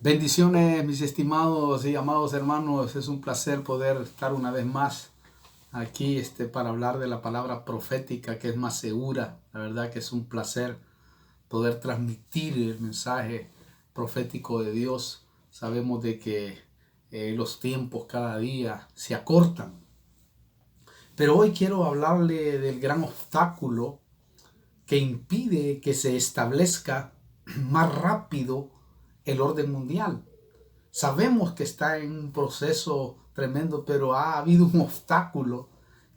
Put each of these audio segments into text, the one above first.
Bendiciones, mis estimados y amados hermanos. Es un placer poder estar una vez más aquí para hablar de la palabra profética que es más segura. La verdad que es un placer poder transmitir el mensaje profético de Dios. Sabemos de que los tiempos cada día se acortan. Pero hoy quiero hablarle del gran obstáculo que impide que se establezca más rápido el orden mundial. Sabemos que está en un proceso tremendo, pero ha habido un obstáculo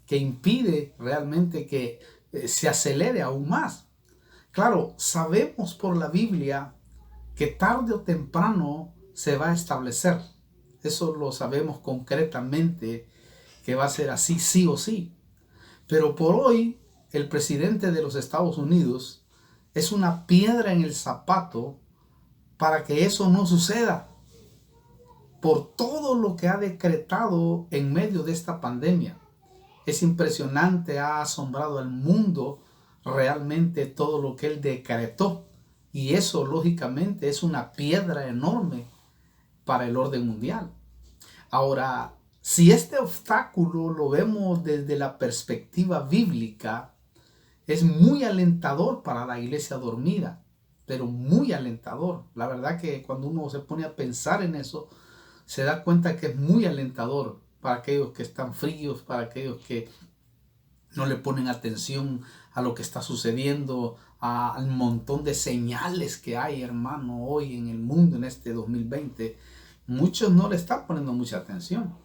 que impide realmente que se acelere aún más. Claro, sabemos por la Biblia que tarde o temprano se va a establecer. Eso lo sabemos concretamente que va a ser así, sí o sí. Pero por hoy, el presidente de los Estados Unidos es una piedra en el zapato para que eso no suceda, por todo lo que ha decretado en medio de esta pandemia. Es impresionante, ha asombrado al mundo realmente todo lo que él decretó. Y eso lógicamente es una piedra enorme para el orden mundial. Ahora, si este obstáculo lo vemos desde la perspectiva bíblica, es muy alentador para la iglesia dormida, pero muy alentador. La verdad que cuando uno se pone a pensar en eso, se da cuenta que es muy alentador para aquellos que están fríos, para aquellos que no le ponen atención a lo que está sucediendo, al montón de señales que hay, hermano, hoy en el mundo, en este 2020. Muchos no le están poniendo mucha atención.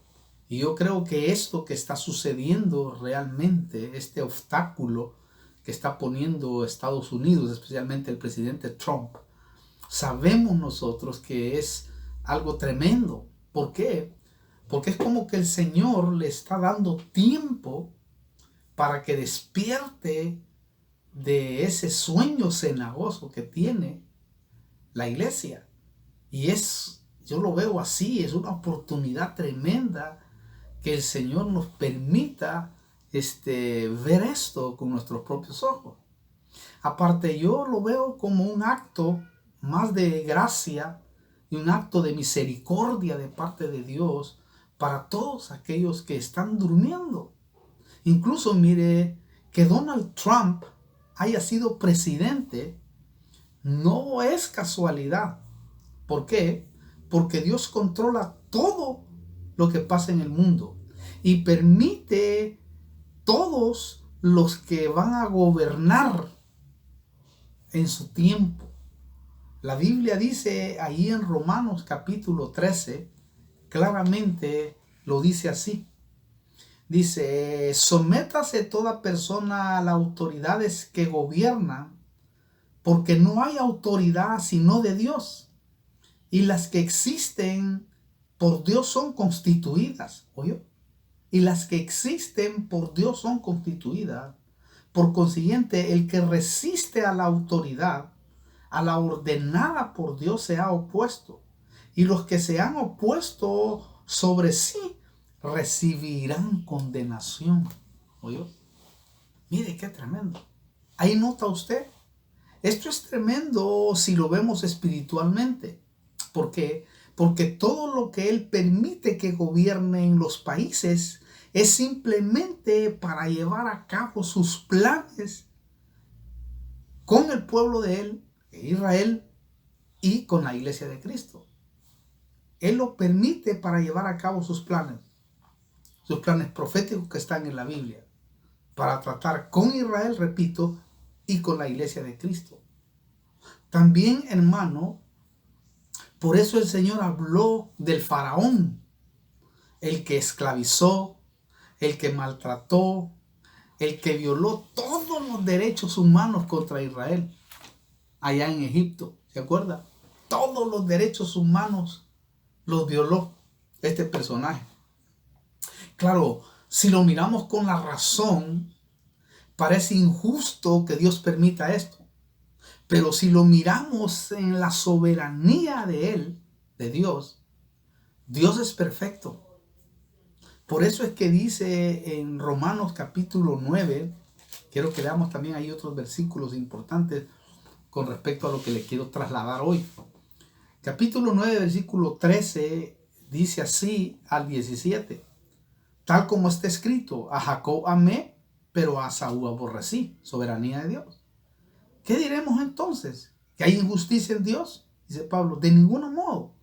Y yo creo que esto que está sucediendo realmente, este obstáculo que está poniendo Estados Unidos, especialmente el presidente Trump, sabemos nosotros que es algo tremendo. ¿Por qué? Porque es como que el Señor le está dando tiempo para que despierte de ese sueño cenagoso que tiene la iglesia. Y yo lo veo así, es una oportunidad tremenda que el Señor nos permita ver esto con nuestros propios ojos. Aparte, yo lo veo como un acto más de gracia y un acto de misericordia de parte de Dios para todos aquellos que están durmiendo. Incluso mire que Donald Trump haya sido presidente, no es casualidad. ¿Por qué? Porque Dios controla todo lo que pasa en el mundo y permite todos los que van a gobernar en su tiempo. La Biblia dice ahí en Romanos capítulo 13, claramente lo dice así. Dice, sométase toda persona a las autoridades que gobiernan, porque no hay autoridad sino de Dios. Y las que existen por Dios son constituidas. ¿Oyó? Y las que existen por Dios son constituidas. Por consiguiente, el que resiste a la autoridad, a la ordenada por Dios, se ha opuesto. Y los que se han opuesto sobre sí recibirán condenación. ¿Oyó? Mire qué tremendo. Ahí nota usted. Esto es tremendo si lo vemos espiritualmente. ¿Por qué? Porque todo lo que Él permite que gobierne en los países es simplemente para llevar a cabo sus planes con el pueblo de Él, Israel, y con la iglesia de Cristo. Él lo permite para llevar a cabo sus planes proféticos que están en la Biblia, para tratar con Israel, repito, y con la iglesia de Cristo. También, hermano, por eso el Señor habló del faraón, el que esclavizó, el que maltrató, el que violó todos los derechos humanos contra Israel, allá en Egipto. ¿Se acuerda? Todos los derechos humanos los violó este personaje. Claro, si lo miramos con la razón, parece injusto que Dios permita esto. Pero si lo miramos en la soberanía de Él, de Dios, Dios es perfecto. Por eso es que dice en Romanos capítulo 9, quiero que leamos también ahí otros versículos importantes con respecto a lo que le quiero trasladar hoy. Capítulo 9, versículo 13, dice así al 17. Tal como está escrito, a Jacob amé, pero a Saúl aborrecí. Soberanía de Dios. ¿Qué diremos entonces? ¿Que hay injusticia en Dios? Dice Pablo, de ningún modo.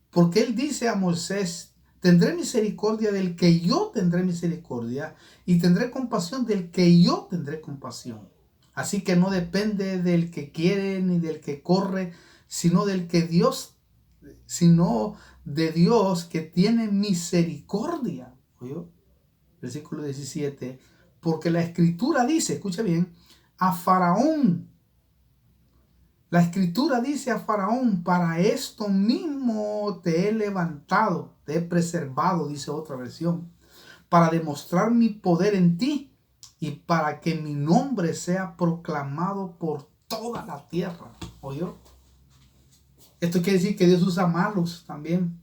Porque él dice a Moisés, tendré misericordia del que yo tendré misericordia y tendré compasión del que yo tendré compasión. Así que no depende del que quiere ni del que corre, sino de Dios que tiene misericordia. ¿Oyó? Versículo 17. Porque la escritura dice, escucha bien, a Faraón. La escritura dice a Faraón, para esto mismo te he levantado, te he preservado, dice otra versión, para demostrar mi poder en ti y para que mi nombre sea proclamado por toda la tierra. ¿Oyó? Esto quiere decir que Dios usa malos también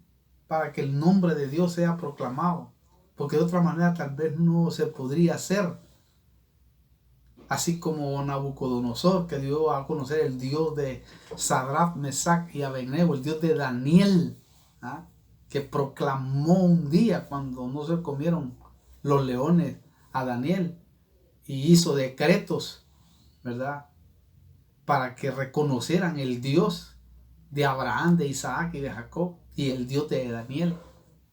para que el nombre de Dios sea proclamado, porque de otra manera tal vez no se podría hacer. Así como Nabucodonosor, que dio a conocer el Dios de Sadrach, Mesach y Abednego, el Dios de Daniel, ¿ah? Que proclamó un día cuando no se comieron los leones a Daniel y hizo decretos, ¿verdad? Para que reconocieran el Dios de Abraham, de Isaac y de Jacob y el Dios de Daniel.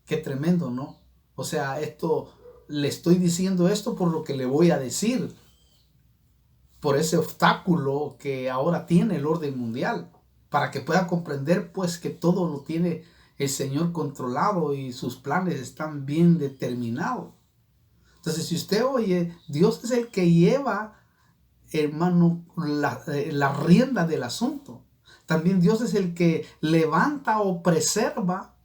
Qué tremendo, ¿no? O sea, le estoy diciendo esto por lo que le voy a decir, por ese obstáculo que ahora tiene el orden mundial, para que pueda comprender pues que todo lo tiene el Señor controlado y sus planes están bien determinados. Entonces, si usted oye, Dios es el que lleva, hermano, la rienda del asunto. También Dios es el que levanta o preserva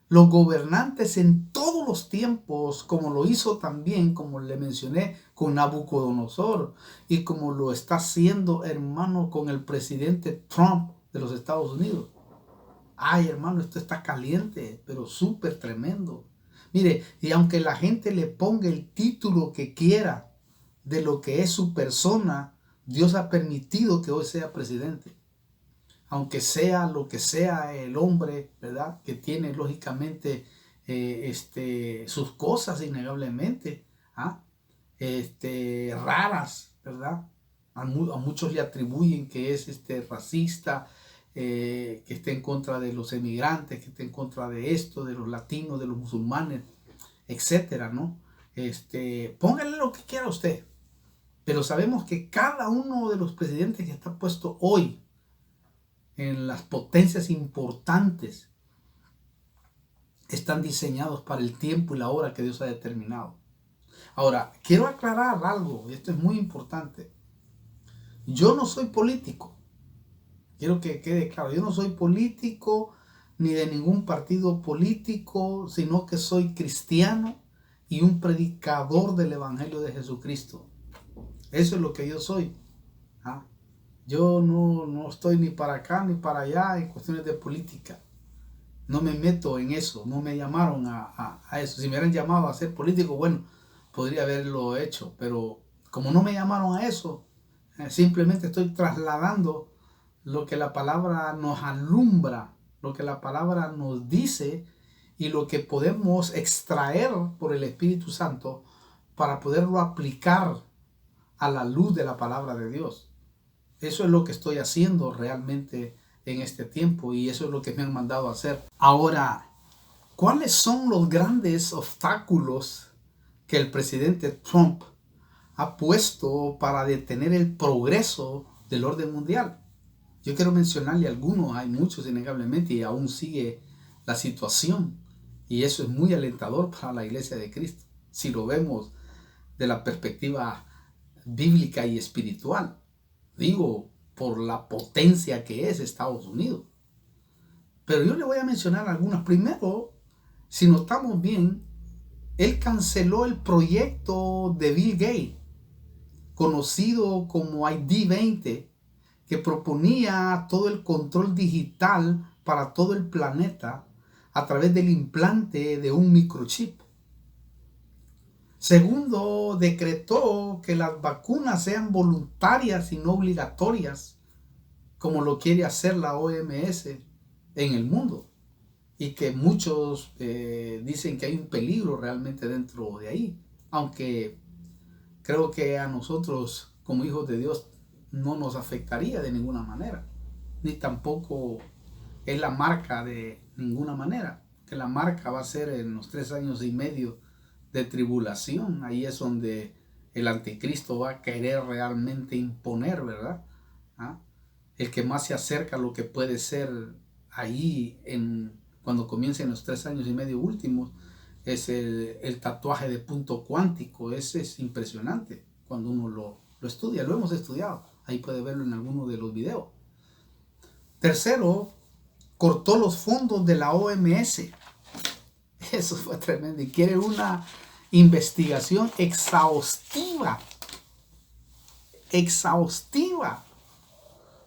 los gobernantes en todos los tiempos, como lo hizo también, como le mencioné, con Nabucodonosor y como lo está haciendo, hermano, con el presidente Trump de los Estados Unidos. Ay, hermano, esto está caliente, pero súper tremendo. Mire, y aunque la gente le ponga el título que quiera de lo que es su persona, Dios ha permitido que hoy sea presidente. Aunque sea lo que sea el hombre, ¿verdad? Que tiene lógicamente sus cosas innegablemente, ¿ah? Raras, ¿verdad? A muchos le atribuyen que es racista, que esté en contra de los emigrantes, que esté en contra de esto, de los latinos, de los musulmanes, etcétera, ¿no? Póngale lo que quiera usted. Pero sabemos que cada uno de los presidentes que está puesto hoy en las potencias importantes están diseñados para el tiempo y la hora que Dios ha determinado. Ahora, quiero aclarar algo, y esto es muy importante. Yo no soy político. Quiero que quede claro, yo no soy político ni de ningún partido político, sino que soy cristiano y un predicador del Evangelio de Jesucristo. Eso es lo que yo soy. ¿Ah? Yo no estoy ni para acá ni para allá en cuestiones de política. No me meto en eso, no me llamaron a eso. Si me hubieran llamado a ser político, bueno, podría haberlo hecho, pero como no me llamaron a eso, simplemente estoy trasladando lo que la palabra nos alumbra, lo que la palabra nos dice y lo que podemos extraer por el Espíritu Santo para poderlo aplicar a la luz de la palabra de Dios. Eso es lo que estoy haciendo realmente en este tiempo y eso es lo que me han mandado a hacer. Ahora, ¿cuáles son los grandes obstáculos que el presidente Trump ha puesto para detener el progreso del orden mundial? Yo quiero mencionarle algunos, hay muchos innegablemente y aún sigue la situación y eso es muy alentador para la iglesia de Cristo, si lo vemos de la perspectiva bíblica y espiritual. Digo, por la potencia que es Estados Unidos. Pero yo le voy a mencionar algunas. Primero, si notamos bien, él canceló el proyecto de Bill Gates, conocido como ID-20, que proponía todo el control digital para todo el planeta a través del implante de un microchip. Segundo, decretó que las vacunas sean voluntarias y no obligatorias, como lo quiere hacer la OMS. en el mundo y que muchos dicen que hay un peligro realmente dentro de ahí, aunque creo que a nosotros como hijos de Dios no nos afectaría de ninguna manera, ni tampoco es la marca de ninguna manera, que la marca va a ser en los 3 años y medio de tribulación. Ahí es donde el anticristo va a querer realmente imponer, ¿verdad? ¿Ah? El que más se acerca a lo que puede ser ahí cuando comiencen los 3 años y medio últimos es el tatuaje de punto cuántico. Ese es impresionante cuando uno lo estudia, lo hemos estudiado, ahí puede verlo en alguno de los videos. Tercero, cortó los fondos de la OMS. Eso fue tremendo. Y quiere una investigación exhaustiva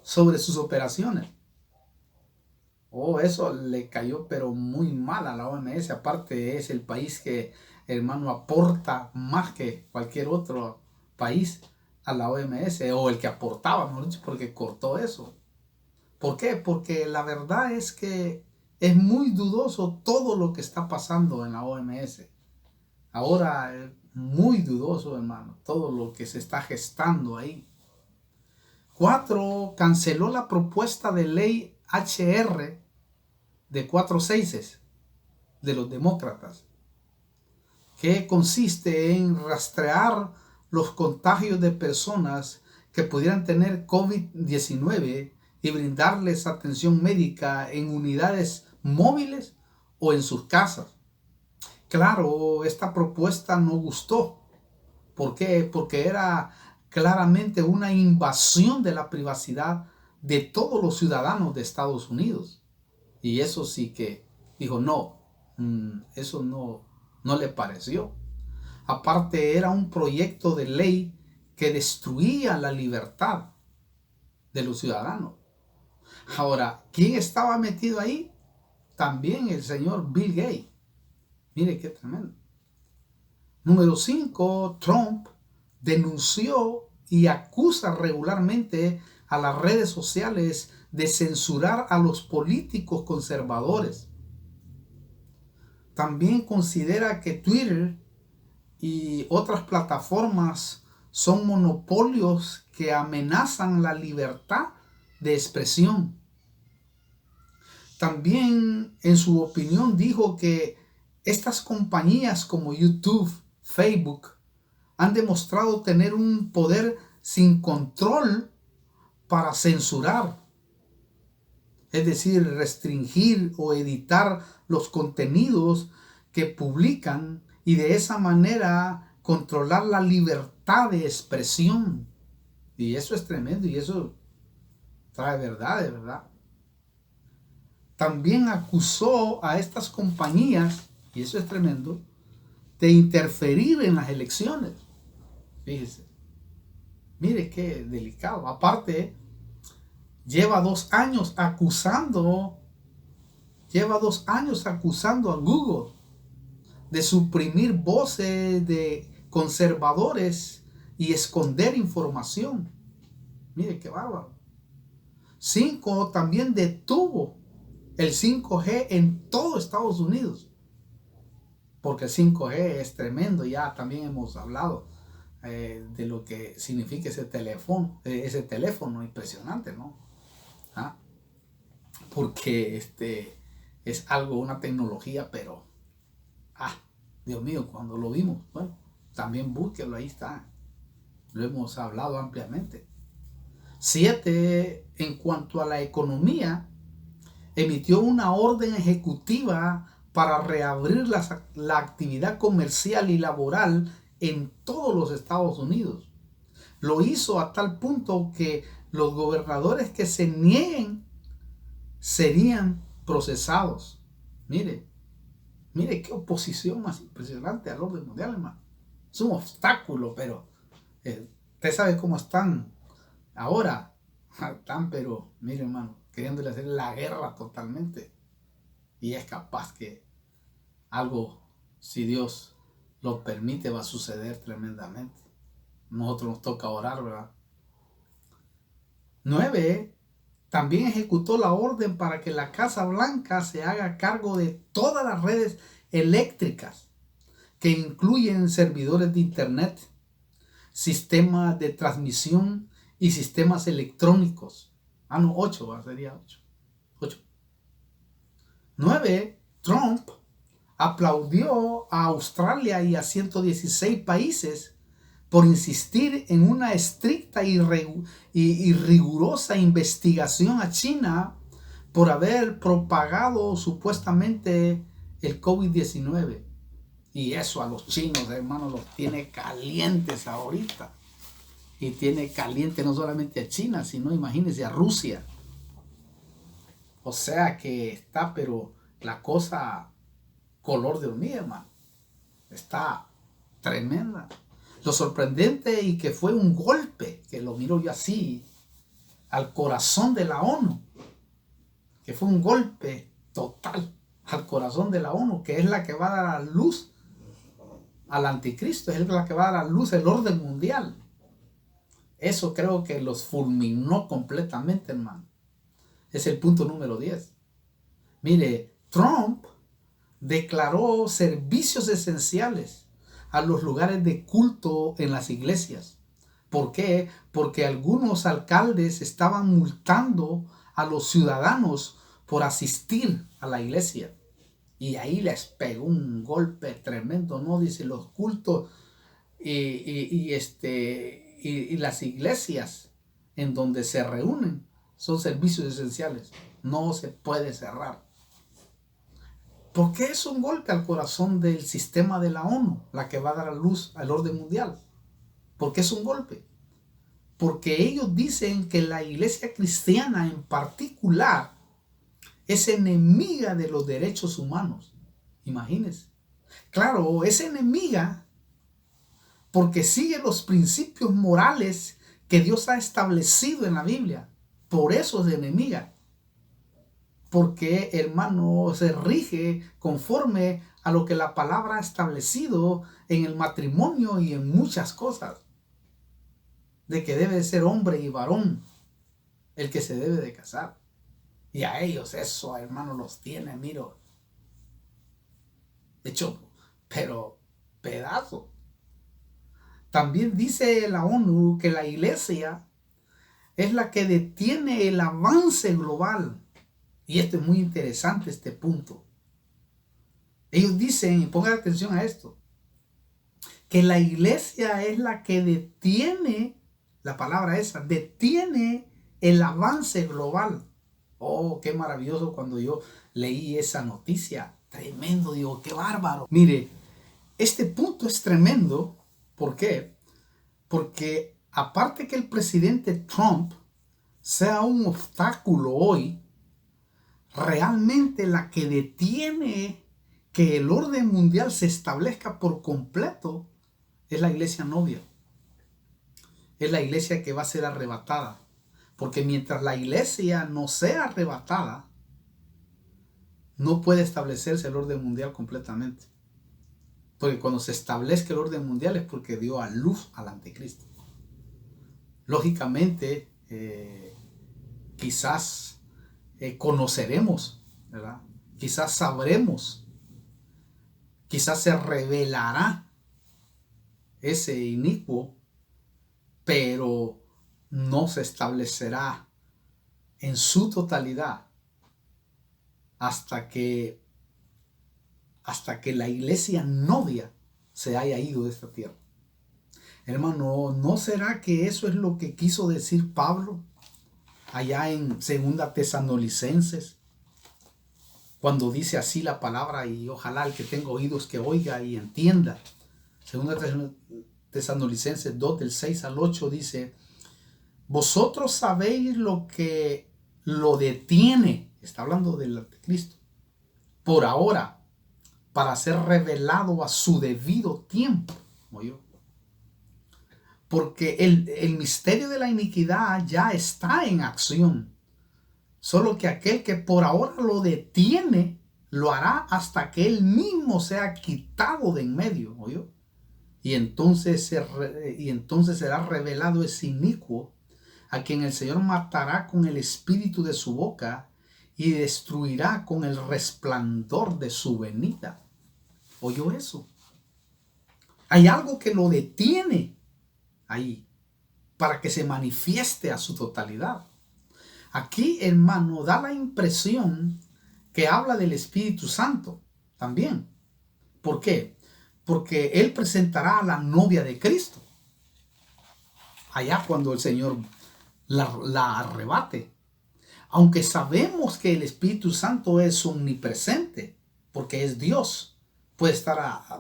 sobre sus operaciones. Oh, eso le cayó pero muy mal a la OMS. Aparte es el país que, hermano, aporta más que cualquier otro país a la OMS, o el que aportaba, mejor dicho, porque cortó eso. ¿Por qué? Porque la verdad es que es muy dudoso todo lo que está pasando en la OMS. Ahora es muy dudoso, hermano, todo lo que se está gestando ahí. 4. Canceló la propuesta de ley HR de 4/6 de los demócratas, que consiste en rastrear los contagios de personas que pudieran tener COVID-19 y brindarles atención médica en unidades móviles o en sus casas. Claro, esta propuesta no gustó. ¿Por qué? Porque era claramente una invasión de la privacidad de todos los ciudadanos de Estados Unidos. Y eso sí que dijo, no, eso no le pareció. Aparte, era un proyecto de ley que destruía la libertad de los ciudadanos. Ahora, ¿quién estaba metido ahí? También el señor Bill Gates. Mire qué tremendo. Número 5, Trump denunció y acusa regularmente a las redes sociales de censurar a los políticos conservadores. También considera que Twitter y otras plataformas son monopolios que amenazan la libertad de expresión. También, en su opinión, dijo que estas compañías como YouTube, Facebook, han demostrado tener un poder sin control para censurar, es decir, restringir o editar los contenidos que publican y de esa manera controlar la libertad de expresión. Y eso es tremendo y eso trae verdad, ¿verdad? También acusó a estas compañías, y eso es tremendo, de interferir en las elecciones. Fíjese, mire qué delicado. Aparte, lleva 2 años acusando a Google de suprimir voces de conservadores y esconder información. Mire qué bárbaro. 5. También detuvo el 5G en todo Estados Unidos. Porque el 5G es tremendo. Ya también hemos hablado de lo que significa ese teléfono impresionante, ¿no? ¿Ah? Porque es algo, una tecnología, pero Dios mío, cuando lo vimos, bueno, también búsquelo, ahí está, lo hemos hablado ampliamente. 7. En cuanto a la economía, emitió una orden ejecutiva para reabrir la actividad comercial y laboral en todos los Estados Unidos. Lo hizo a tal punto que los gobernadores que se nieguen serían procesados. Mire qué oposición más impresionante al orden mundial, hermano. Es un obstáculo, pero usted sabe cómo están ahora. Están, pero mire, hermano, queriéndole hacer la guerra totalmente. Y es capaz que algo, si Dios lo permite, va a suceder tremendamente. Nosotros nos toca orar, ¿verdad? 9. También ejecutó la orden para que la Casa Blanca se haga cargo de todas las redes eléctricas, que incluyen servidores de internet, sistemas de transmisión y sistemas electrónicos. No, 8, sería 8. 9. Trump aplaudió a Australia y a 116 países por insistir en una estricta y rigurosa investigación a China por haber propagado supuestamente el COVID-19. Y eso a los chinos, hermanos, los tiene calientes ahorita. Y tiene caliente no solamente a China, sino imagínense a Rusia. O sea que está, pero la cosa color de hormiga, hermano. Está tremenda. Lo sorprendente y que fue un golpe, que lo miro yo así, al corazón de la ONU. Que fue un golpe total al corazón de la ONU, que es la que va a dar a luz al anticristo, es la que va a dar a luz el orden mundial. Eso creo que los fulminó completamente, hermano. Es el punto número 10. Mire, Trump declaró servicios esenciales a los lugares de culto en las iglesias. ¿Por qué? Porque algunos alcaldes estaban multando a los ciudadanos por asistir a la iglesia. Y ahí les pegó un golpe tremendo, ¿no? Dice, los cultos y las iglesias en donde se reúnen son servicios esenciales. No se puede cerrar. ¿Por qué es un golpe al corazón del sistema de la ONU, la que va a dar a luz al orden mundial? ¿Por qué es un golpe? Porque ellos dicen que la iglesia cristiana en particular es enemiga de los derechos humanos. Imagínense. Claro, es enemiga porque sigue los principios morales que Dios ha establecido en la Biblia. Por eso es enemiga. Porque, hermano, se rige conforme a lo que la palabra ha establecido en el matrimonio y en muchas cosas. De que debe ser hombre y varón el que se debe de casar. Y a ellos eso, hermano, los tiene, miro. De hecho, pero pedazo. También dice la ONU que la iglesia es la que detiene el avance global. Y esto es muy interesante, este punto. Ellos dicen, y pongan atención a esto, que la iglesia es la que detiene, la palabra esa, detiene el avance global. Oh, qué maravilloso cuando yo leí esa noticia. Tremendo, digo, qué bárbaro. Mire, este punto es tremendo. ¿Por qué? Porque aparte que el presidente Trump sea un obstáculo hoy, realmente la que detiene que el orden mundial se establezca por completo es la iglesia novia. Es la iglesia que va a ser arrebatada. Porque mientras la iglesia no sea arrebatada, no puede establecerse el orden mundial completamente. Porque cuando se establezca el orden mundial es porque dio a luz al anticristo. Lógicamente, quizás conoceremos, ¿verdad? Quizás sabremos, quizás se revelará ese inicuo, pero no se establecerá en su totalidad hasta que la iglesia novia se haya ido de esta tierra. Hermano, ¿no será que eso es lo que quiso decir Pablo allá en 2 Tesalonicenses? Cuando dice así la palabra, y ojalá el que tenga oídos que oiga y entienda. 2 Tesalonicenses 2 del 6 al 8 dice: vosotros sabéis lo que lo detiene, está hablando del anticristo, por ahora, para ser revelado a su debido tiempo. Porque el misterio de la iniquidad ya está en acción. Solo que aquel que por ahora lo detiene, lo hará hasta que él mismo sea quitado de en medio. Y entonces será revelado ese inicuo, a quien el Señor matará con el espíritu de su boca y destruirá con el resplandor de su venida. ¿Oyó eso? Hay algo que lo detiene ahí para que se manifieste a su totalidad. Aquí, hermano, da la impresión que habla del Espíritu Santo también. ¿Por qué? Porque Él presentará a la novia de Cristo allá cuando el Señor la arrebate. Aunque sabemos que el Espíritu Santo es omnipresente, porque es Dios, puede estar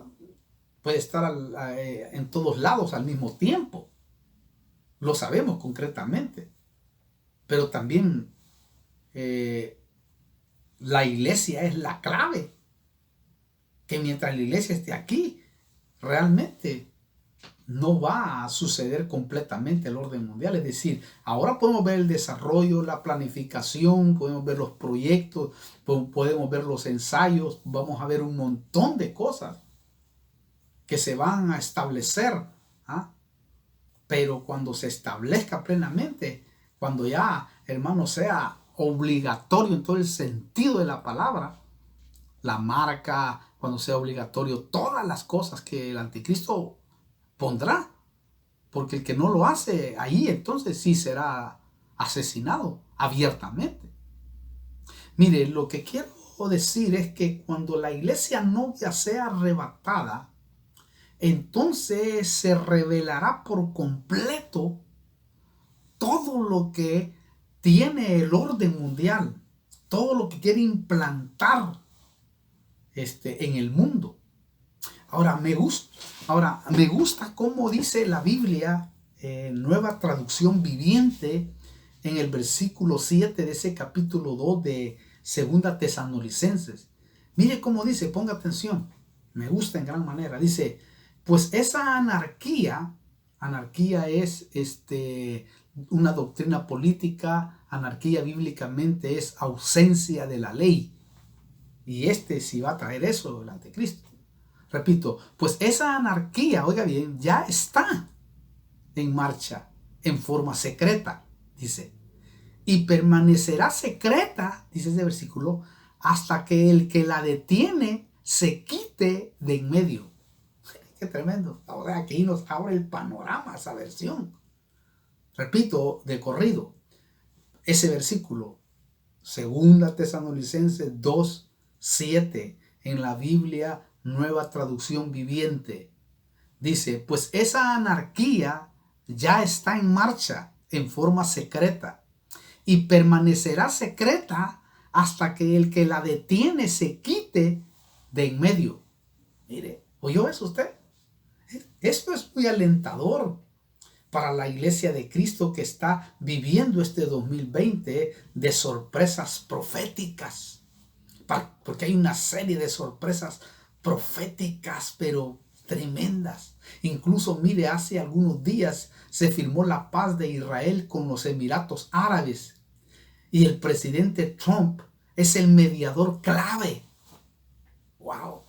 en todos lados al mismo tiempo. Lo sabemos concretamente. Pero también la iglesia es la clave. Que mientras la iglesia esté aquí, realmente no va a suceder completamente el orden mundial. Es decir, ahora podemos ver el desarrollo, la planificación, podemos ver los proyectos, podemos ver los ensayos, vamos a ver un montón de cosas que se van a establecer. Pero cuando se establezca plenamente, cuando ya, hermano, sea obligatorio en todo el sentido de la palabra, la marca, cuando sea obligatorio, todas las cosas que el anticristo pondrá, porque el que no lo hace ahí entonces sí será asesinado abiertamente. Mire, lo que quiero decir es que cuando la iglesia novia sea arrebatada, entonces se revelará por completo todo lo que tiene el orden mundial, todo lo que quiere implantar en el mundo. Ahora me gusta cómo dice la Biblia, Nueva Traducción Viviente, en el versículo 7 de ese capítulo 2 de Segunda Tesalonicenses. Mire cómo dice, ponga atención, me gusta en gran manera. Dice, pues esa anarquía es una doctrina política, anarquía bíblicamente es ausencia de la ley. Y sí va a traer eso, el anticristo. Repito, pues esa anarquía, oiga bien, ya está en marcha en forma secreta, dice. Y permanecerá secreta, dice ese versículo, hasta que el que la detiene se quite de en medio. Qué tremendo. Ahora aquí nos abre el panorama esa versión. Repito, de corrido, ese versículo, Segunda Tesalonicenses 2:7, en la Biblia Nueva Traducción Viviente, dice, pues esa anarquía ya está en marcha en forma secreta y permanecerá secreta hasta que el que la detiene se quite de en medio. Mire, ¿oyó eso usted? Esto es muy alentador para la iglesia de Cristo que está viviendo este 2020 de sorpresas proféticas. Porque hay una serie de sorpresas proféticas, pero tremendas. Incluso, mire, hace algunos días se firmó la paz de Israel con los Emiratos Árabes. Y el presidente Trump es el mediador clave. ¡Wow!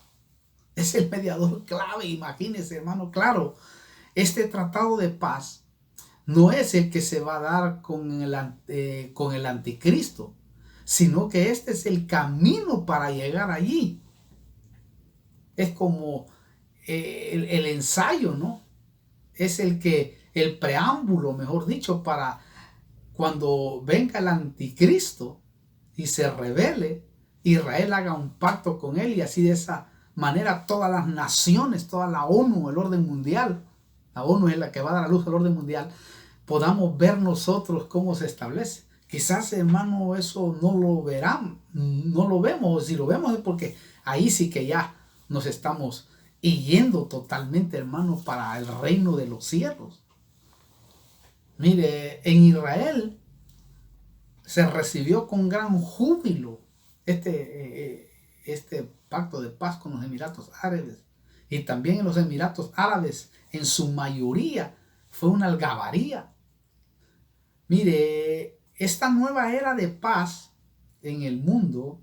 Es el mediador clave, imagínese, hermano. Claro, este tratado de paz no es el que se va a dar con el anticristo, sino que este es el camino para llegar allí. Es como el ensayo, ¿no? Es el preámbulo, mejor dicho, para cuando venga el anticristo y se revele, Israel haga un pacto con él y así de esa manera todas las naciones, toda la ONU, el orden mundial, la ONU es la que va a dar a luz al orden mundial, podamos ver nosotros cómo se establece. Quizás, hermano, eso no lo verán, no lo vemos. Si lo vemos es porque ahí sí que ya nos estamos yendo totalmente, hermano, para el reino de los cielos. Mire, en Israel se recibió con gran júbilo este pacto de paz con los Emiratos Árabes. Y también en los Emiratos Árabes, en su mayoría, fue una algarabía. Mire, esta nueva era de paz en el mundo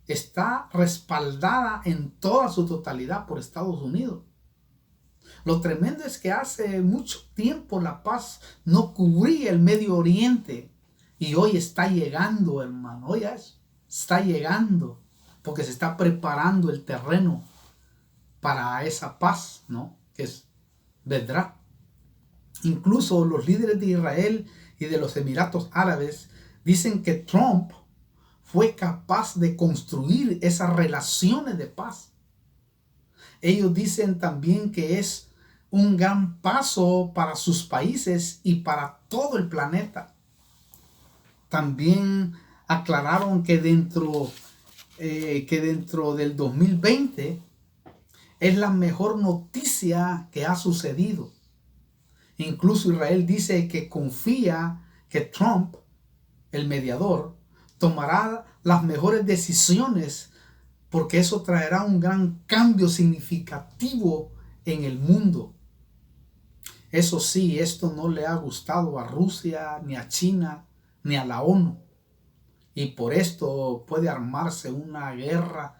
está respaldada en toda su totalidad por Estados Unidos. Lo tremendo es que hace mucho tiempo la paz no cubría el Medio Oriente y hoy está llegando, hermano. Hoy está llegando porque se está preparando el terreno para esa paz, ¿no? Vendrá. Incluso los líderes de Israel y de los Emiratos Árabes dicen que Trump fue capaz de construir esas relaciones de paz. Ellos dicen también que es un gran paso para sus países y para todo el planeta. También aclararon que dentro del 2020 es la mejor noticia que ha sucedido. Incluso Israel dice que confía que Trump, el mediador, tomará las mejores decisiones porque eso traerá un gran cambio significativo en el mundo. Eso sí, esto no le ha gustado a Rusia, ni a China, ni a la ONU. Y por esto puede armarse una guerra,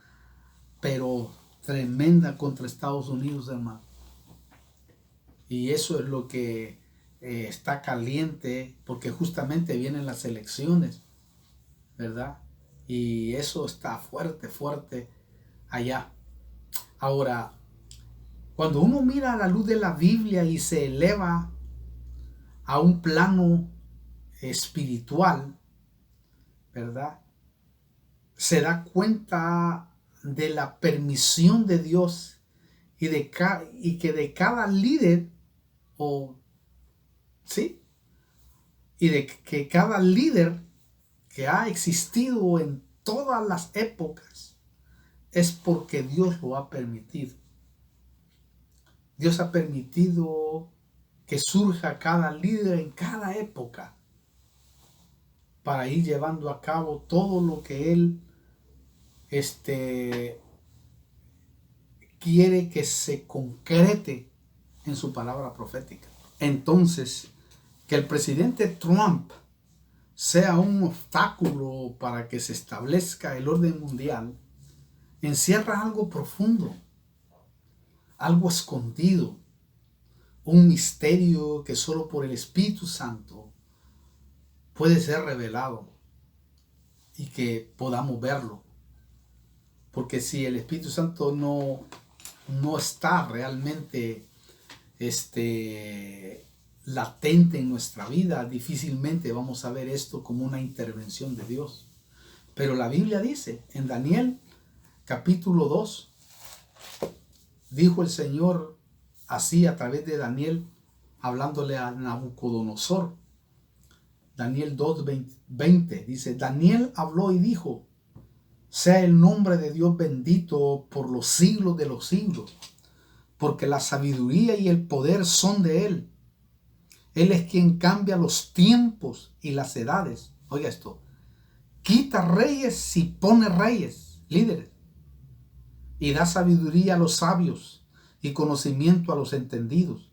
pero tremenda contra Estados Unidos, hermano. Y eso es lo que está caliente, porque justamente vienen las elecciones, ¿verdad? Y eso está fuerte, fuerte allá. Ahora, cuando uno mira a la luz de la Biblia y se eleva a un plano espiritual, ¿verdad? Se da cuenta de la permisión de Dios y que de cada líder, ¿sí? Y de que cada líder que ha existido en todas las épocas es porque Dios lo ha permitido. Dios ha permitido que surja cada líder en cada época para ir llevando a cabo todo lo que Él quiere que se concrete en su palabra profética. Entonces, que el presidente Trump sea un obstáculo para que se establezca el orden mundial, encierra algo profundo, algo escondido, un misterio que solo por el Espíritu Santo puede ser revelado y que podamos verlo. Porque si el Espíritu Santo no está realmente latente en nuestra vida, difícilmente vamos a ver esto como una intervención de Dios. Pero la Biblia dice en Daniel capítulo 2, dijo el Señor así a través de Daniel, hablándole a Nabucodonosor. Daniel 2:20 dice: Daniel habló y dijo: sea el nombre de Dios bendito por los siglos de los siglos, porque la sabiduría y el poder son de Él. Él es quien cambia los tiempos y las edades. Oiga esto: quita reyes y pone reyes, líderes, y da sabiduría a los sabios y conocimiento a los entendidos.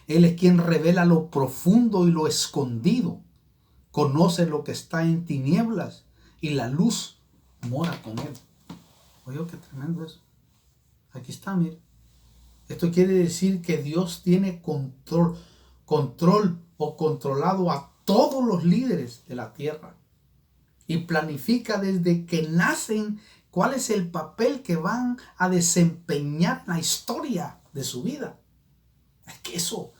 Él es quien revela lo profundo y lo escondido. Conoce lo que está en tinieblas y la luz mora con Él. Oye, qué tremendo eso. Aquí está, mire. Esto quiere decir que Dios tiene control o controlado a todos los líderes de la tierra y planifica desde que nacen cuál es el papel que van a desempeñar en la historia de su vida. Es que eso,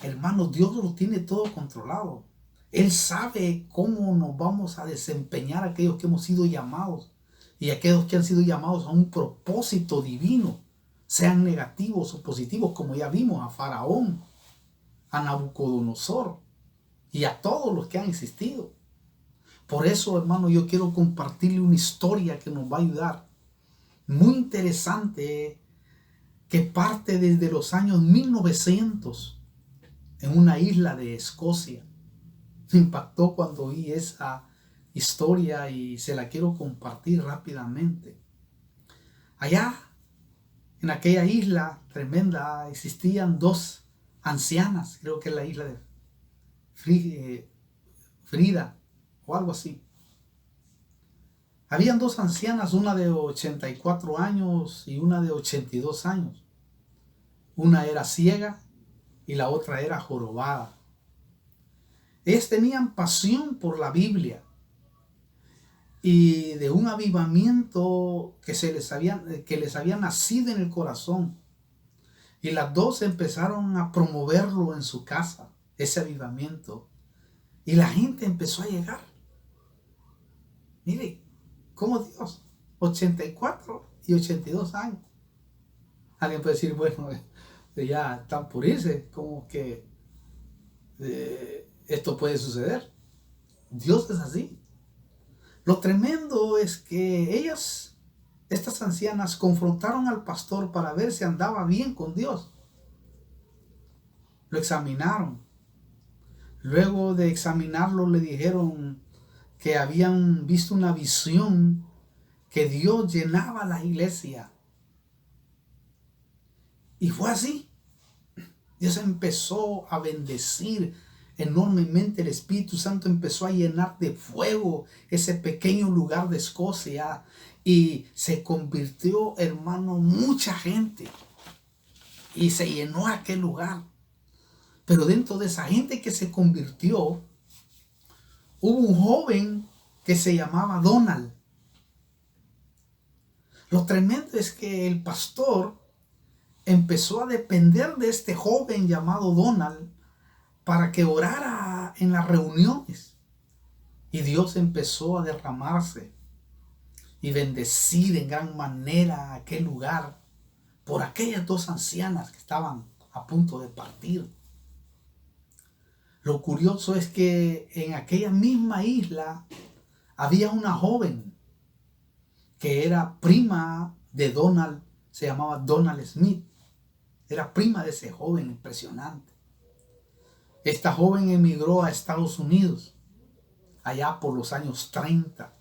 hermanos, Dios lo tiene todo controlado. Él sabe cómo nos vamos a desempeñar aquellos que hemos sido llamados y aquellos que han sido llamados a un propósito divino, sean negativos o positivos, como ya vimos a Faraón, a Nabucodonosor y a todos los que han existido. Por eso, hermano, yo quiero compartirle una historia que nos va a ayudar. Muy interesante, que parte desde los años 1900 en una isla de Escocia. Me impactó cuando vi esa historia y se la quiero compartir rápidamente. Allá, en aquella isla tremenda, existían dos ancianas, creo que es la isla de Frida o algo así. Habían dos ancianas, una de 84 años y una de 82 años. Una era ciega y la otra era jorobada. Ellas tenían pasión por la Biblia y de un avivamiento que les había nacido en el corazón. Y las dos empezaron a promoverlo en su casa, ese avivamiento. Y la gente empezó a llegar. Mire, cómo Dios, 84 y 82 años. Alguien puede decir, bueno, ya están por irse, como que esto puede suceder. Dios es así. Lo tremendo es que estas ancianas, confrontaron al pastor para ver si andaba bien con Dios. Lo examinaron. Luego de examinarlo le dijeron que habían visto una visión que Dios llenaba la iglesia. Y fue así. Dios empezó a bendecir enormemente. El Espíritu Santo empezó a llenar de fuego ese pequeño lugar de Escocia y se convirtió, hermano, mucha gente y se llenó aquel lugar. Pero dentro de esa gente que se convirtió, hubo un joven que se llamaba Donald. Lo tremendo es que el pastor empezó a depender de este joven llamado Donald para que orara en las reuniones. Y Dios empezó a derramarse y bendecir en gran manera aquel lugar por aquellas dos ancianas que estaban a punto de partir. Lo curioso es que en aquella misma isla había una joven que era prima de Donald, se llamaba Donald Smith. Era prima de ese joven impresionante. Esta joven emigró a Estados Unidos allá por los años 30.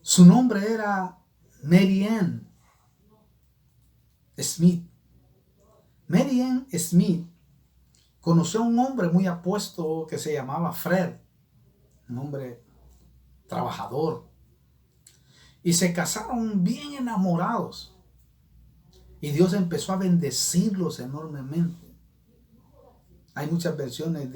Su nombre era Mary Ann Smith. Mary Ann Smith conoció a un hombre muy apuesto que se llamaba Fred, un hombre trabajador. Y se casaron bien enamorados. Y Dios empezó a bendecirlos enormemente. Hay muchas versiones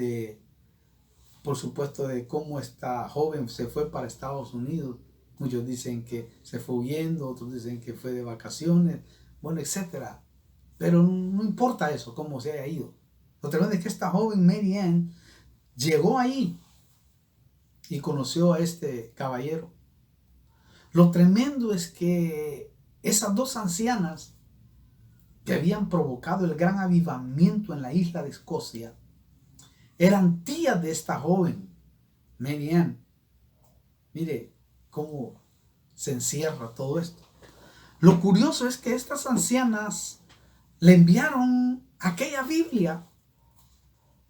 por supuesto, de cómo esta joven se fue para Estados Unidos. Muchos dicen que se fue huyendo, otros dicen que fue de vacaciones, bueno, etcétera. Pero no importa eso, cómo se haya ido. Lo tremendo es que esta joven Mary Ann llegó ahí y conoció a este caballero. Lo tremendo es que esas dos ancianas que habían provocado el gran avivamiento en la isla de Escocia eran tías de esta joven, Mary Ann. Mire cómo se encierra todo esto. Lo curioso es que estas ancianas le enviaron aquella Biblia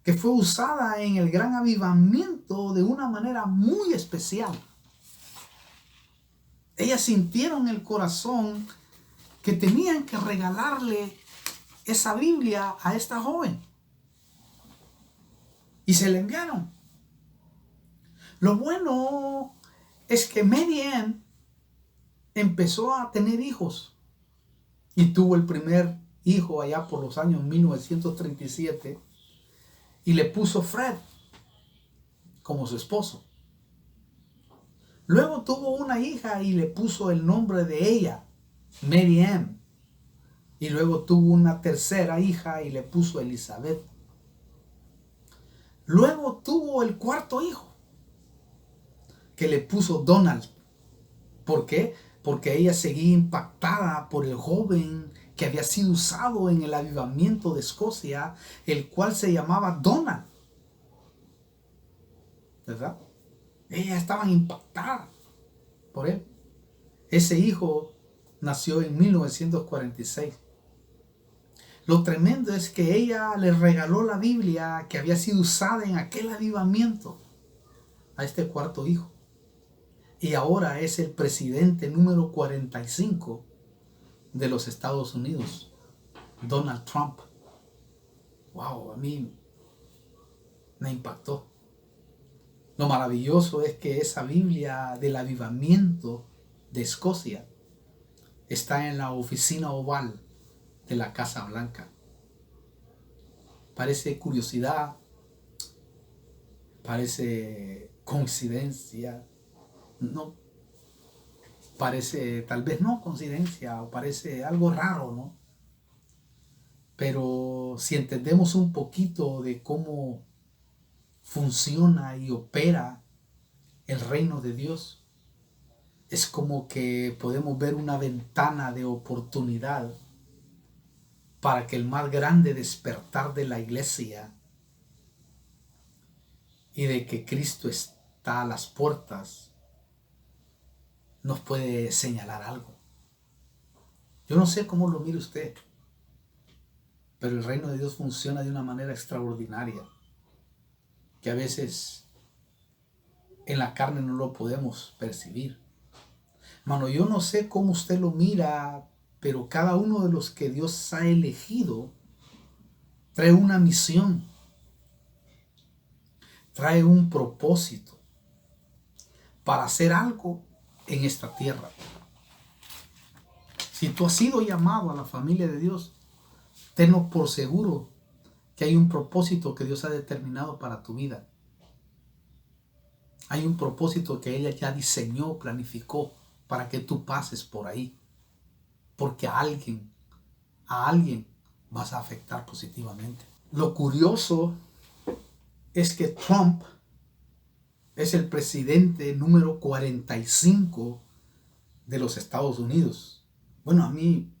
que fue usada en el gran avivamiento de una manera muy especial. Ellas sintieron en el corazón que tenían que regalarle esa Biblia a esta joven. Y se la enviaron. Lo bueno es que Mary Ann empezó a tener hijos. Y tuvo el primer hijo allá por los años 1937. Y le puso Fred como su esposo. Luego tuvo una hija y le puso el nombre de ella, Mary Ann. Y luego tuvo una tercera hija y le puso Elizabeth. Luego tuvo el cuarto hijo, que le puso Donald. ¿Por qué? Porque ella seguía impactada por el joven que había sido usado en el avivamiento de Escocia, el cual se llamaba Donald. ¿Verdad? Ellas estaban impactadas por él. Ese hijo nació en 1946. Lo tremendo es que ella le regaló la Biblia que había sido usada en aquel avivamiento a este cuarto hijo. Y ahora es el presidente número 45 de los Estados Unidos, Donald Trump. Wow, a mí me impactó. Lo maravilloso es que esa Biblia del avivamiento de Escocia está en la oficina oval de la Casa Blanca. Parece curiosidad, parece coincidencia, no, parece tal vez no coincidencia o parece algo raro, ¿no? Pero si entendemos un poquito de cómo funciona y opera el reino de Dios, es como que podemos ver una ventana de oportunidad para que el más grande despertar de la iglesia y de que Cristo está a las puertas nos puede señalar algo. Yo no sé cómo lo mire usted, pero el reino de Dios funciona de una manera extraordinaria que a veces en la carne no lo podemos percibir. Hermano, yo no sé cómo usted lo mira, pero cada uno de los que Dios ha elegido trae una misión, trae un propósito para hacer algo en esta tierra. Si tú has sido llamado a la familia de Dios, tenlo por seguro que hay un propósito que Dios ha determinado para tu vida. Hay un propósito que ella ya diseñó, planificó para que tú pases por ahí. Porque a alguien vas a afectar positivamente. Lo curioso es que Trump es el presidente número 45 de los Estados Unidos. Bueno, a mí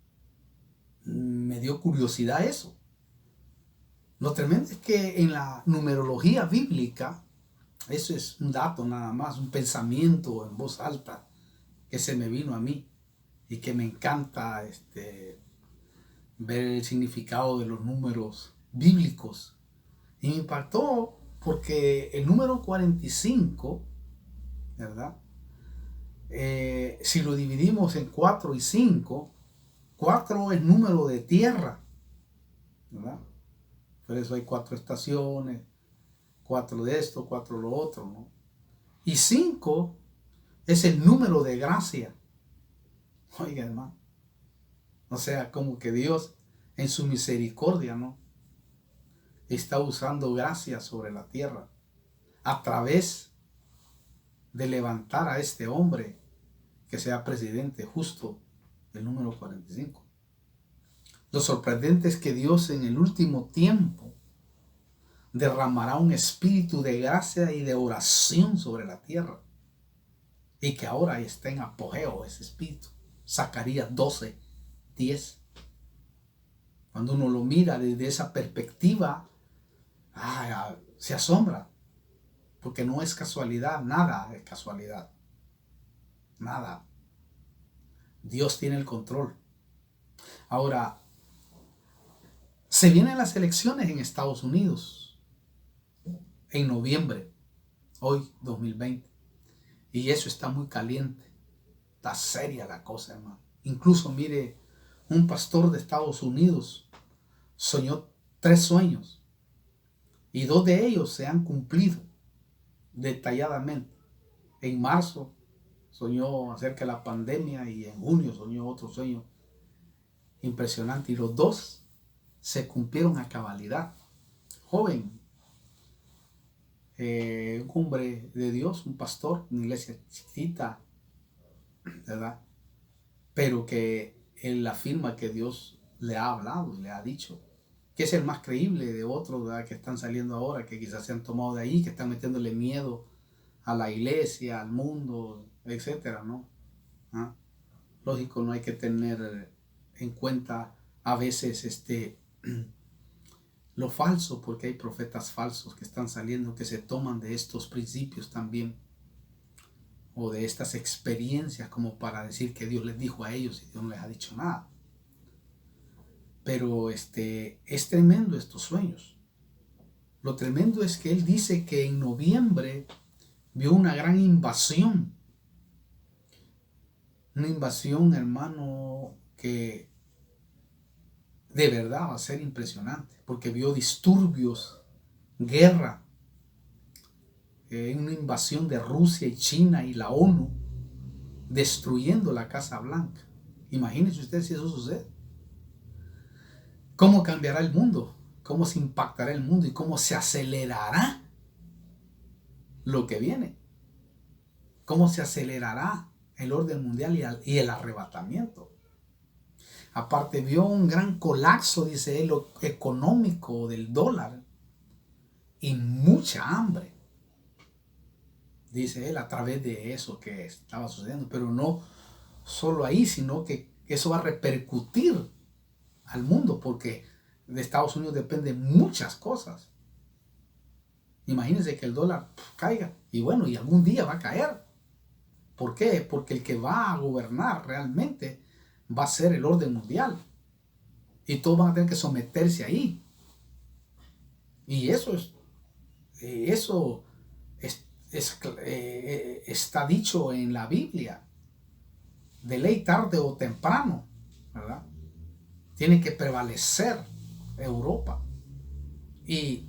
me dio curiosidad eso. Lo tremendo es que en la numerología bíblica, eso es un dato nada más, un pensamiento en voz alta que se me vino a mí y que me encanta ver el significado de los números bíblicos. Y me impactó porque el número 45, ¿verdad? Si lo dividimos en 4 y 5, 4 es número de tierra, ¿verdad? Por eso hay 4 estaciones, 4 de esto, 4 lo otro, ¿no? Y 5 es el número de gracia. Oiga, hermano. O sea, como que Dios en su misericordia, ¿no?, está usando gracia sobre la tierra a través de levantar a este hombre que sea presidente justo, el número 45. Lo sorprendente es que Dios en el último tiempo derramará un espíritu de gracia y de oración sobre la tierra, y que ahora está en apogeo ese espíritu. Zacarías 12:10. Cuando uno lo mira desde esa perspectiva, se asombra, porque no es casualidad, nada es casualidad, nada. Dios tiene el control. Ahora, se vienen las elecciones en Estados Unidos en noviembre, hoy 2020, y eso está muy caliente, está seria la cosa, hermano. Incluso mire, un pastor de Estados Unidos soñó 3 sueños y 2 de ellos se han cumplido detalladamente. En marzo soñó acerca de la pandemia y en junio soñó otro sueño impresionante, y los 2 se cumplieron a cabalidad. Joven, un hombre de Dios, un pastor, una iglesia chiquita, ¿verdad? Pero que él afirma que Dios le ha hablado y le ha dicho, que es el más creíble de otros, ¿verdad?, que están saliendo ahora, que quizás se han tomado de ahí, que están metiéndole miedo a la iglesia, al mundo, etcétera, ¿no? Lógico, no hay que tener en cuenta a veces lo falso, porque hay profetas falsos que están saliendo, que se toman de estos principios también, o de estas experiencias, como para decir que Dios les dijo a ellos y Dios no les ha dicho nada. Pero es tremendo estos sueños. Lo tremendo es que él dice que en noviembre vio una gran invasión. Una invasión, hermano, que de verdad va a ser impresionante, porque vio disturbios, guerra, una invasión de Rusia y China y la ONU destruyendo la Casa Blanca. Imagínense ustedes si eso sucede. ¿Cómo cambiará el mundo? ¿Cómo se impactará el mundo? ¿Y cómo se acelerará lo que viene? ¿Cómo se acelerará el orden mundial y el arrebatamiento? Aparte, vio un gran colapso, dice él, económico del dólar y mucha hambre, dice él, a través de eso que estaba sucediendo. Pero no solo ahí, sino que eso va a repercutir al mundo, porque de Estados Unidos dependen muchas cosas. Imagínense que el dólar caiga, y bueno, y algún día va a caer. ¿Por qué? Porque el que va a gobernar realmente va a ser el orden mundial, y todos van a tener que someterse ahí. Y eso está dicho en la Biblia, de ley tarde o temprano, ¿verdad? Tiene que prevalecer Europa y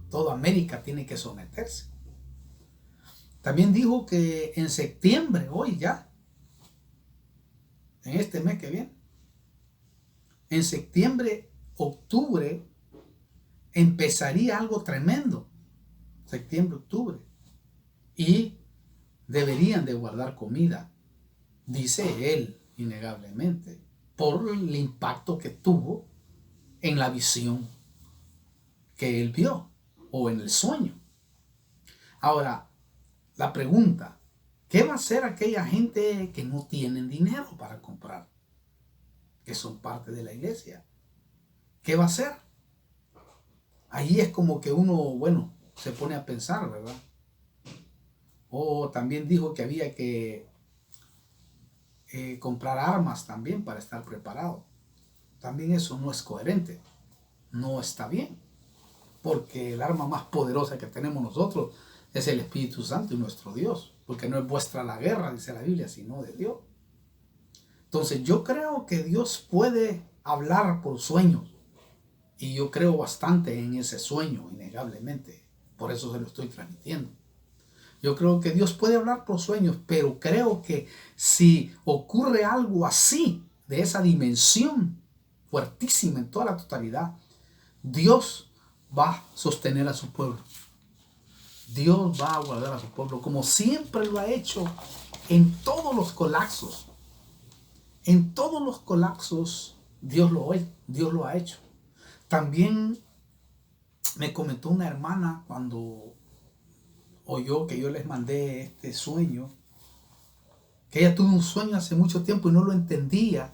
toda América tiene que someterse. También dijo que en septiembre, hoy ya, en este mes que viene, en septiembre, octubre, empezaría algo tremendo. Septiembre, octubre. Y deberían de guardar comida, dice él, innegablemente, por el impacto que tuvo en la visión que él vio o en el sueño. Ahora, la pregunta, ¿qué va a hacer aquella gente que no tienen dinero para comprar? Que son parte de la iglesia. ¿Qué va a hacer? Ahí es como que uno, bueno, se pone a pensar, ¿verdad? O también dijo que había que comprar armas también para estar preparado. También eso no es coherente, no está bien, porque el arma más poderosa que tenemos nosotros es el Espíritu Santo y nuestro Dios, porque no es vuestra la guerra, dice la Biblia, sino de Dios. Entonces yo creo que Dios puede hablar por sueños, y yo creo bastante en ese sueño, innegablemente, por eso se lo estoy transmitiendo. Yo creo que Dios puede hablar por sueños, pero creo que si ocurre algo así, de esa dimensión fuertísima en toda la totalidad, Dios va a sostener a su pueblo. Dios va a guardar a su pueblo, como siempre lo ha hecho en todos los colapsos. En todos los colapsos Dios lo ha hecho. También me comentó una hermana cuando oyó que yo les mandé este sueño, que ella tuvo un sueño hace mucho tiempo y no lo entendía,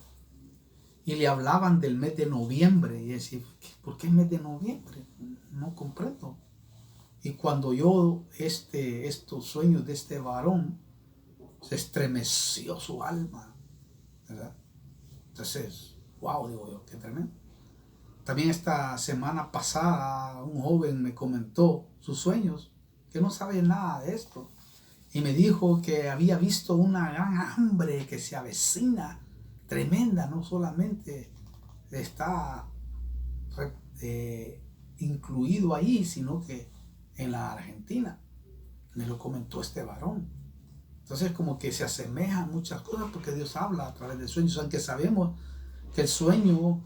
y le hablaban del mes de noviembre, y decía, ¿por qué el mes de noviembre? No comprendo. Y cuando oyó estos sueños de este varón, se estremeció su alma, ¿verdad? Entonces, wow, digo yo, qué tremendo. También esta semana pasada un joven me comentó sus sueños, que no sabe nada de esto, y me dijo que había visto una gran hambre que se avecina, tremenda. No solamente está incluido ahí, sino que en la Argentina. Me lo comentó este varón. Entonces como que se asemejan muchas cosas, porque Dios habla a través de sueños, aunque sabemos que el sueño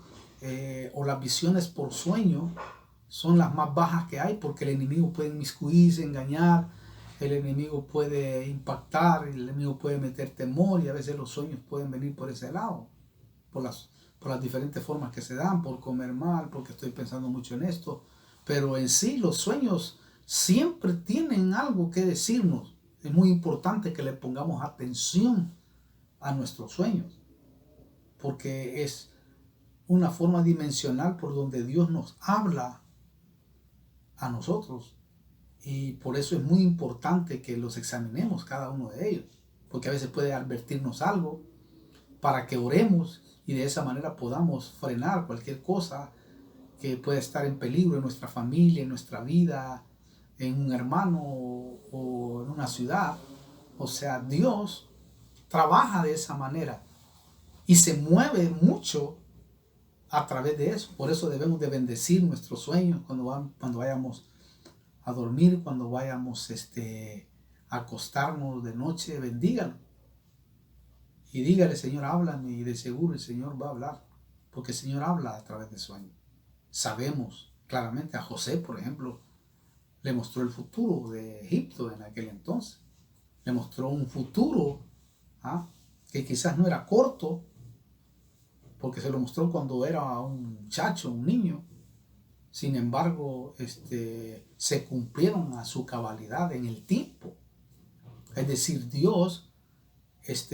o las visiones por sueño son las más bajas que hay, porque el enemigo puede inmiscuirse, engañar, el enemigo puede impactar, el enemigo puede meter temor, y a veces los sueños pueden venir por ese lado, por las diferentes formas que se dan, por comer mal, porque estoy pensando mucho en esto. Pero en sí los sueños siempre tienen algo que decirnos. Es muy importante que le pongamos atención a nuestros sueños, porque es una forma dimensional por donde Dios nos habla a nosotros, y por eso es muy importante que los examinemos cada uno de ellos, porque a veces puede advertirnos algo para que oremos y de esa manera podamos frenar cualquier cosa que pueda estar en peligro en nuestra familia, en nuestra vida, en un hermano o en una ciudad. O sea, Dios trabaja de esa manera y se mueve mucho a través de eso. Por eso debemos de bendecir nuestros sueños cuando vayamos a dormir, cuando vayamos a acostarnos de noche. Bendígalo y dígale: Señor, háblame, y de seguro el Señor va a hablar, porque el Señor habla a través de sueños. Sabemos claramente a José, por ejemplo, le mostró el futuro de Egipto en aquel entonces. Le mostró un futuro que quizás no era corto, porque se lo mostró cuando era un muchacho, un niño. Sin embargo, se cumplieron a su cabalidad en el tiempo. Es decir, Dios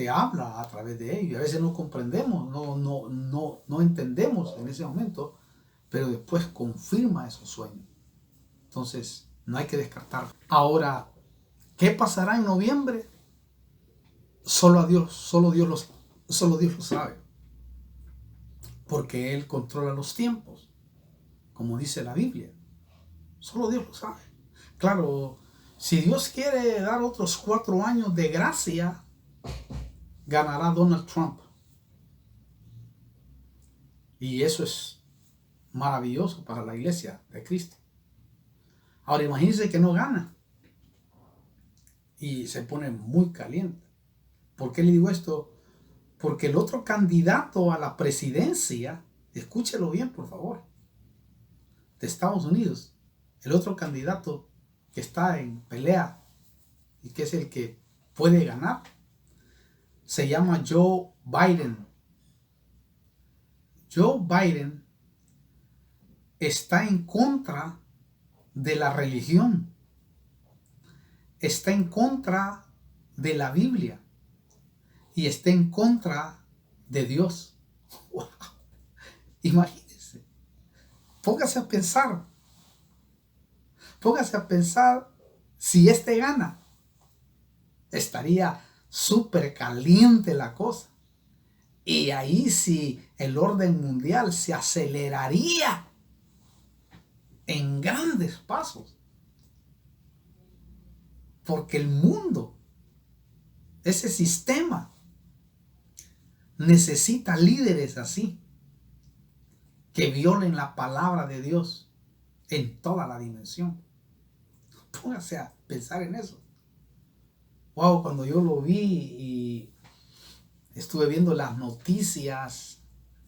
habla a través de ellos. A veces no comprendemos, no entendemos en ese momento, pero después confirma esos sueños. Entonces, no hay que descartar. Ahora, ¿qué pasará en noviembre? Solo Dios lo sabe. Porque Él controla los tiempos, como dice la Biblia. Solo Dios lo sabe. Claro, si Dios quiere dar otros 4 años de gracia, ganará Donald Trump. Y eso es maravilloso para la iglesia de Cristo. Ahora imagínense que no gana. Y se pone muy caliente. ¿Por qué le digo esto? Porque el otro candidato a la presidencia, escúchelo bien por favor, de Estados Unidos, el otro candidato que está en pelea y que es el que puede ganar, se llama Joe Biden. Joe Biden está en contra de la religión, está en contra de la Biblia y está en contra de Dios. ¡Wow! Imagínense. Póngase a pensar si gana. Estaría súper caliente la cosa. Y ahí sí el orden mundial se aceleraría en grandes pasos. Porque el mundo, ese sistema, necesita líderes así, que violen la palabra de Dios en toda la dimensión. Póngase a pensar en eso. Wow, cuando yo lo vi y estuve viendo las noticias,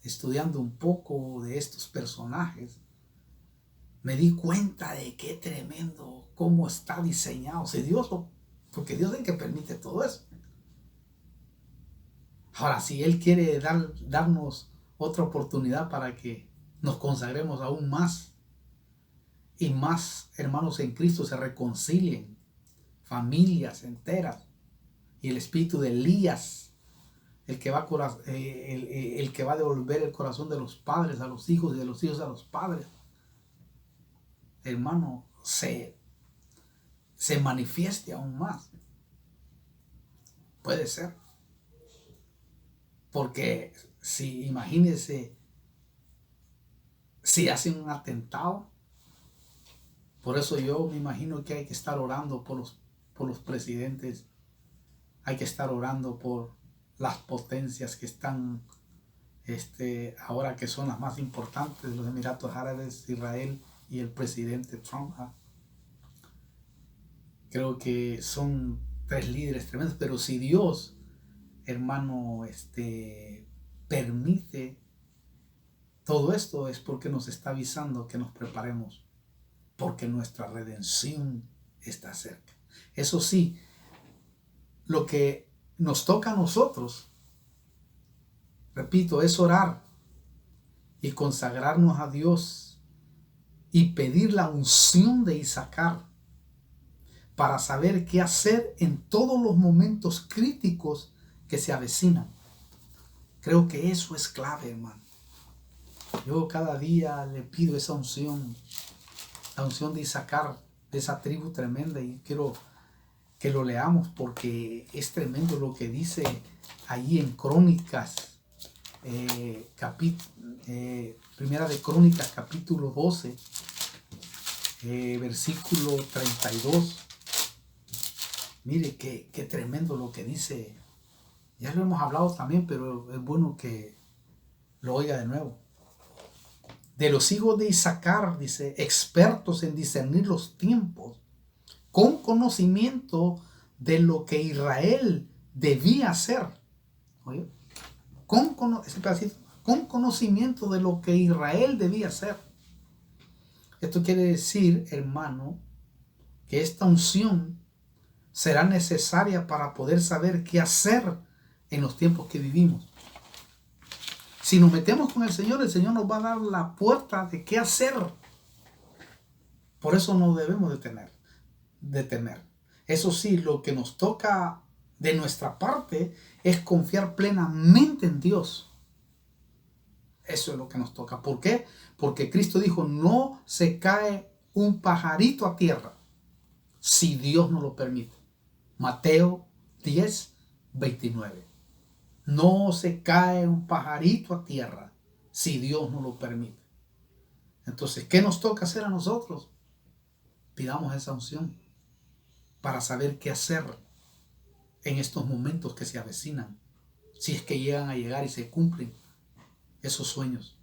estudiando un poco de estos personajes, me di cuenta de qué tremendo, cómo está diseñado. Porque Dios es el que permite todo eso. Ahora, si Él quiere darnos otra oportunidad para que nos consagremos aún más y más hermanos en Cristo se reconcilien, familias enteras, y el espíritu de Elías, el que va a devolver el corazón de los padres a los hijos y de los hijos a los padres, hermano, se manifieste aún más. Puede ser. Porque imagínense, si hacen un atentado. Por eso yo me imagino que hay que estar orando por los presidentes. Hay que estar orando por las potencias que están ahora, que son las más importantes, los Emiratos Árabes, Israel y el presidente Trump. Creo que son 3 líderes tremendos, pero si Dios, hermano, permite todo esto, es porque nos está avisando que nos preparemos, porque nuestra redención está cerca. Eso sí, lo que nos toca a nosotros, repito, es orar y consagrarnos a Dios y pedir la unción de Isaacar para saber qué hacer en todos los momentos críticos que se avecinan. Creo que eso es clave, hermano. Yo cada día le pido esa unción, la unción de Isaacar, de esa tribu tremenda, y quiero que lo leamos porque es tremendo lo que dice allí en Crónicas, Primera de Crónicas, capítulo 12, versículo 32. Mire qué tremendo lo que dice. Ya lo hemos hablado también, pero es bueno que lo oiga de nuevo. De los hijos de Isaacar, dice, expertos en discernir los tiempos, con conocimiento de lo que Israel debía hacer. ¿Oye? Con con conocimiento de lo que Israel debía hacer. Esto quiere decir, hermano, que esta unción será necesaria para poder saber qué hacer en los tiempos que vivimos. Si nos metemos con el Señor nos va a dar la puerta de qué hacer. Por eso no debemos de temer. Eso sí, lo que nos toca de nuestra parte es confiar plenamente en Dios. Eso es lo que nos toca. ¿Por qué? Porque Cristo dijo, no se cae un pajarito a tierra si Dios no lo permite. Mateo 10:29. No se cae un pajarito a tierra si Dios no lo permite. Entonces, ¿qué nos toca hacer a nosotros? Pidamos esa unción para saber qué hacer en estos momentos que se avecinan, si es que llegan a llegar y se cumplen esos sueños.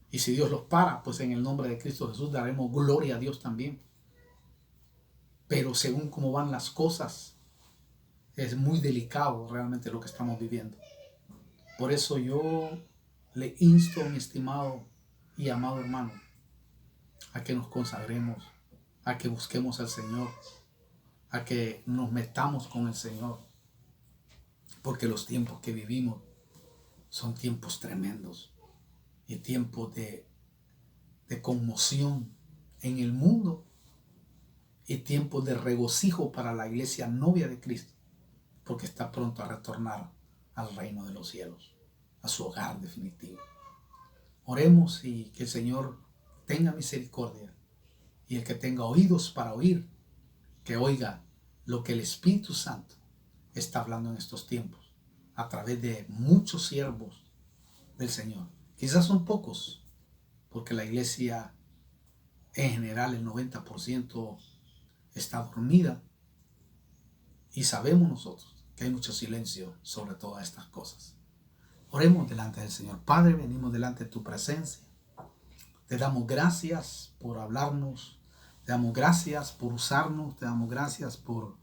Y si Dios los para, pues en el nombre de Cristo Jesús daremos gloria a Dios también. Pero según cómo van las cosas, es muy delicado realmente lo que estamos viviendo. Por eso yo le insto, mi estimado y amado hermano, a que nos consagremos, a que busquemos al Señor, a que nos metamos con el Señor, porque los tiempos que vivimos son tiempos tremendos y tiempos de conmoción en el mundo y tiempos de regocijo para la iglesia novia de Cristo, porque está pronto a retornar al reino de los cielos, a su hogar definitivo. Oremos y que el Señor tenga misericordia, y el que tenga oídos para oír, que oiga lo que el Espíritu Santo está hablando en estos tiempos a través de muchos siervos del Señor. Quizás son pocos, porque la iglesia en general, el 90% está dormida, y sabemos nosotros que hay mucho silencio sobre todas estas cosas. Oremos delante del Señor. Padre, venimos delante de tu presencia. Te damos gracias por hablarnos. Te damos gracias por usarnos. Te damos gracias por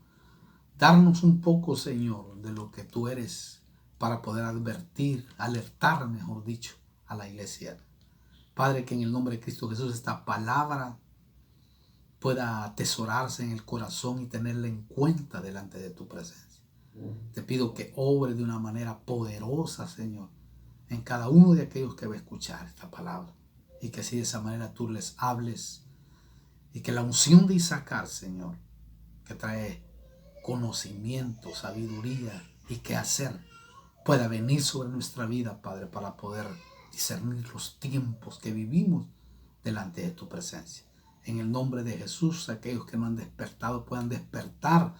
darnos un poco, Señor, de lo que tú eres, para poder advertir, alertar, mejor dicho, a la iglesia. Padre, que en el nombre de Cristo Jesús esta palabra pueda atesorarse en el corazón y tenerla en cuenta delante de tu presencia. Te pido que obre de una manera poderosa, Señor, en cada uno de aquellos que va a escuchar esta palabra, y que así de esa manera tú les hables, y que la unción de Isaacar, Señor, que trae conocimiento, sabiduría y qué hacer, pueda venir sobre nuestra vida, Padre, para poder discernir los tiempos que vivimos delante de tu presencia. En el nombre de Jesús, aquellos que no han despertado puedan despertar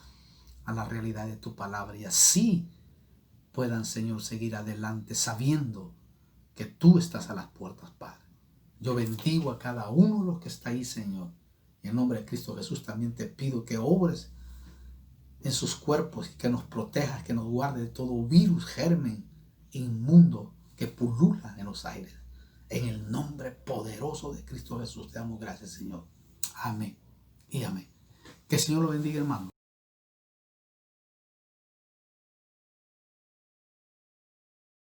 a la realidad de tu palabra, y así puedan, Señor, seguir adelante sabiendo que tú estás a las puertas, Padre. Yo bendigo a cada uno de los que está ahí, Señor, y en nombre de Cristo Jesús también te pido que obres en sus cuerpos y que nos protejas, que nos guarde de todo virus, germen inmundo que pulula en los aires. En el nombre poderoso de Cristo Jesús te damos gracias, Señor. Amén y amén. Que el Señor lo bendiga, hermano.